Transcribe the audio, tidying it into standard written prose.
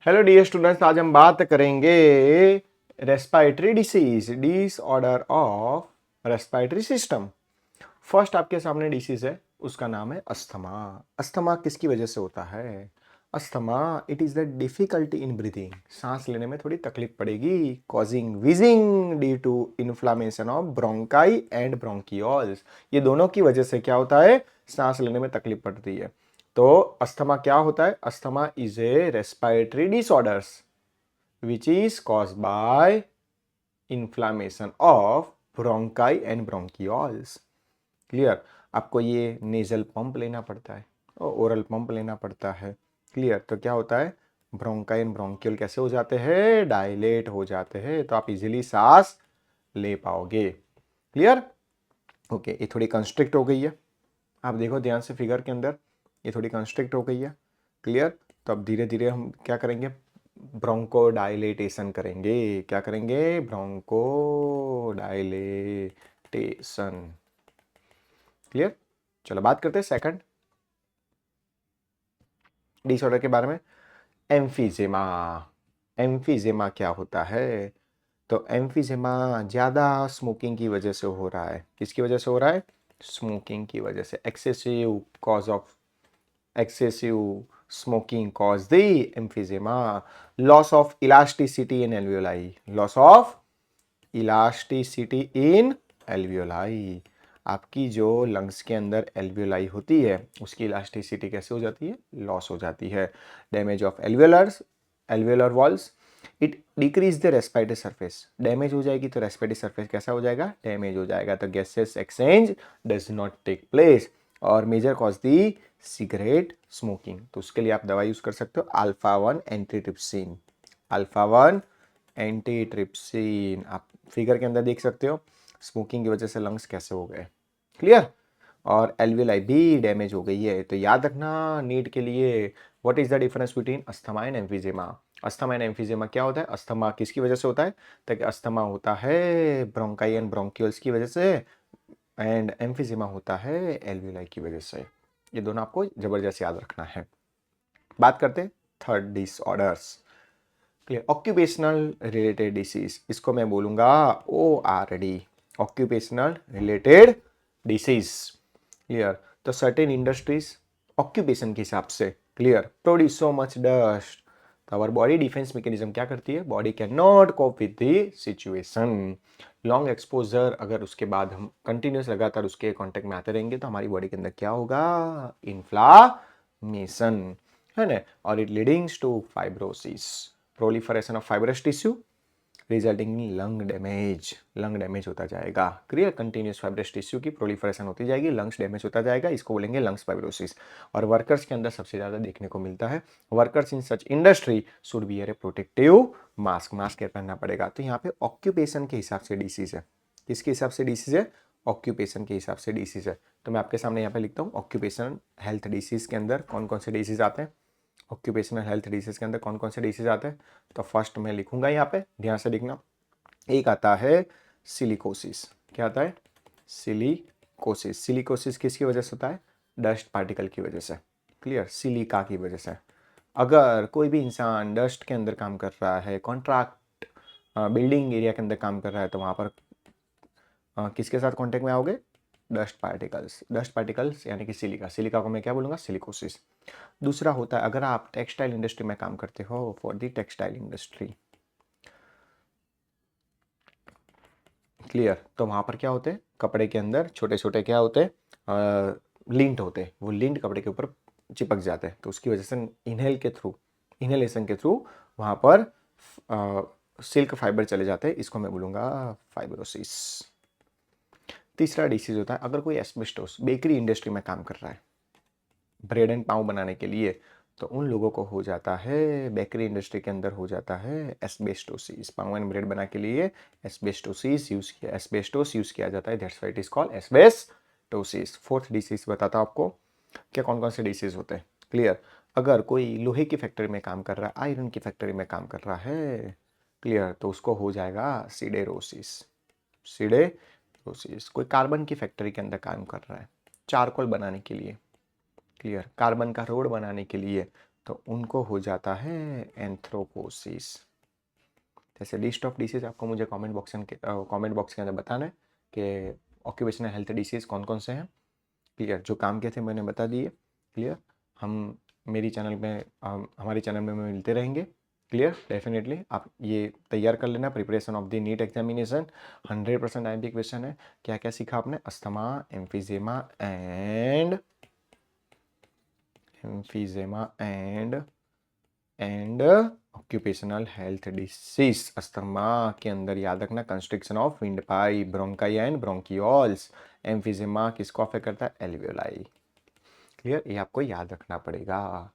Hello dear students, आज हम बात करेंगे respiratory disease, disorder of respiratory system. First आपके सामने डिसीज है, उसका नाम है अस्थमा। अस्थमा किसकी वजह से होता है? Asthma it is the difficulty in breathing, सांस लेने में थोड़ी तकलीफ पड़ेगी, causing wheezing due to inflammation of bronchi and bronchioles. ये दोनों की वजह से क्या होता है? सांस लेने में तकलीफ पड़ती है। तो अस्थमा क्या होता है? Asthma is a respiratory disorders which is caused by inflammation of bronchi and bronchioles. Clear? आपको ये नेजल पंप लेना पड़ता है और ओरल पंप लेना पड़ता है। क्लियर? तो क्या होता है? ब्रोंकाई एंड ब्रोंकियल कैसे हो जाते हैं? डायलेट हो जाते हैं, तो आप इजीली सांस ले पाओगे। क्लियर? ओके, ये थोड़ी कंस्ट्रिक्ट हो गई है। आप देखो ध्यान से फिगर के अंदर, ये थोड़ी कंस्ट्रिक्ट हो गई है। क्लियर? तो अब धीरे धीरे हम क्या करेंगे? ब्रोंको डायलेटेशन करेंगे। क्या करेंगे? Broncho dilatation. क्लियर? चलो बात करते हैं सेकंड डिसऑर्डर के बारे में, एम्फीजेमा। एम्फीजेमा क्या होता है? तो एम्फीजेमा ज़्यादा स्मोकिंग की वजह से हो रहा है। किसकी वजह से हो रहा है? स्मोकिंग की वजह से। Excessive cause of excessive smoking cause the emphysema. Loss of elasticity in alveoli. Loss of elasticity in alveoli. आपकी जो लंग्स के अंदर एल्वियोलाई होती है उसकी इलास्टिसिटी कैसे हो जाती है? लॉस हो जाती है। Damage of alveolars, alveolar walls. It decrease the respiratory surface. Damage हो जाएगी तो रेस्पिरेटरी सरफेस कैसा हो जाएगा? डैमेज हो जाएगा। तो gases exchange does not take place. और major cause the cigarette smoking. तो उसके लिए आप दवा यूज कर सकते हो, अल्फा 1 एंटीट्रिप्सिन। Alpha 1 antitrypsin. आप फिगर के अंदर देख सकते हो स्मोकिंग की वजह से लंग्स कैसे हो गए। क्लियर? और एल्वियोलाई भी डैमेज हो गई है। तो याद रखना नीट के लिए, what is the difference between asthma and emphysema. Asthma and emphysema क्या होता है? अस्थमा किसकी वजह से होता है? ताकि अस्थमा होता है ब्रोंकाई एंड ब्रोंकियल्स की वजह से, एंड एम्फीजेमा होता है एल्वियोलाई की वजह से। ये दोनों आपको जबरदस्त याद रखना है। बात करते हैं third disorders. Clear? Occupational related disease, इसको मैं बोलूंगा ORD, occupational related disease. Clear? तो सर्टेन इंडस्ट्रीज ऑक्यूपेशन के हिसाब से, clear, produce so much dust, तो आवर बॉडी डिफेंस मैकेनिज्म क्या करती है? Body can not cope with the situation. Long exposure, अगर उसके बाद हम कंटिन्यूस लगातार उसके कांटेक्ट में आते रहेंगे तो हमारी बॉडी के अंदर क्या होगा? इन्फ्लामेशन, है ना? और it leadings to fibrosis, proliferation of fibrous tissue resulting in lung damage. Lung damage होता जाएगा। क्लियर? कंटिन्यूस फाइब्रस टिश्यू की प्रोलिफरेशन होती जाएगी, लंग्स डैमेज होता जाएगा, इसको बोलेंगे लंग्स फाइब्रोसिस। और वर्कर्स के अंदर सबसे ज़्यादा देखने को मिलता है। Workers in such industry should wear A protective mask. Mask पहनना पड़ेगा। तो यहाँ पे ऑक्यूपेशन के हिसाब से डिसीज है। किसके हिसाब से डिसीज है? ऑक्यूपेशन के हिसाब से डिसीज है। तो मैं आपके सामने यहाँ पे लिखता हूँ ऑक्यूपेशन हेल्थ डिसीज के अंदर कौन कौन से डिसीज आते हैं। ऑक्यूपेशनल हेल्थ डिसीज के अंदर कौन कौन से डिसीज आते हैं? तो फर्स्ट मैं लिखूंगा यहाँ पे, ध्यान से लिखना। एक आता है सिलिकोसिस। क्या आता है? सिलिकोसिस। सिलिकोसिस किसकी वजह से होता है? डस्ट पार्टिकल की वजह से। क्लियर? सिलिका की वजह से। अगर कोई भी इंसान डस्ट के अंदर काम कर रहा है, कॉन्ट्रैक्ट बिल्डिंग एरिया के अंदर काम कर रहा है, तो वहाँ पर किसके साथ कॉन्टेक्ट में आओगे? Dust particles. डस्ट पार्टिकल्स यानी कि सिलिका। सिलिका को मैं क्या बोलूँगा? सिलिकोसिस। दूसरा होता है अगर आप टेक्सटाइल इंडस्ट्री में काम करते हो, for the textile industry. Clear? तो वहाँ पर क्या होते हैं? कपड़े के अंदर छोटे छोटे क्या होते हैं? लिंट होते हैं। वो लिंट कपड़े के ऊपर चिपक जाते हैं, तो उसकी वजह से इनहेल के थ्रू, इनहेलेशन के थ्रू वहाँ पर सिल्क फाइबर चले जाते हैं। इसको मैं बोलूँगा फाइब्रोसिस। तीसरा डिसीज होता है अगर कोई एस्बेस्टोस बेकरी इंडस्ट्री में काम कर रहा है ब्रेड एंड पाव बनाने के लिए, तो उन लोगों को हो जाता है, बेकरी इंडस्ट्री के अंदर हो जाता है एस्बेस्टोसिस। पाव एंड ब्रेड बना के लिए एस्बेस्टोसिस यूज किया, एस्बेस्टोस यूज किया जाता है, that's why it is called asbestosis. Fourth disease बताता हूं आपको क्या कौन कौन से डिसीज होते हैं। क्लियर? अगर कोई लोहे की फैक्ट्री में काम कर रहा है, आयरन की फैक्ट्री में काम कर रहा है, क्लियर, तो उसको हो जाएगा सिडेरोसिस। सिडेरोसिस। कोई कार्बन की फैक्ट्री के अंदर काम कर रहा है चारकोल बनाने के लिए, क्लियर, कार्बन का रोड बनाने के लिए, तो उनको हो जाता है एंथ्रोपोसिस। जैसे लिस्ट ऑफ डिसीज आपको मुझे कमेंट बॉक्स के अंदर बताना है कि ऑक्यूपेशनल हेल्थ डिसीज कौन कौन से हैं। क्लियर, जो काम किए थे मैंने बता दिए। क्लियर, हम हमारे चैनल में मिलते रहेंगे। क्लियर, डेफिनेटली आप ये तैयार कर लेना, preparation of the NEET examination 100% IMP question है। क्या क्या सीखा आपने? Asthma, emphysema and occupational health disease. Asthma के अंदर याद रखना constriction of wind pipe, bronchi and bronchioles. Emphysema किसको अफेक्ट करता है? एल्वियोलाई। क्लियर, ये आपको याद रखना पड़ेगा।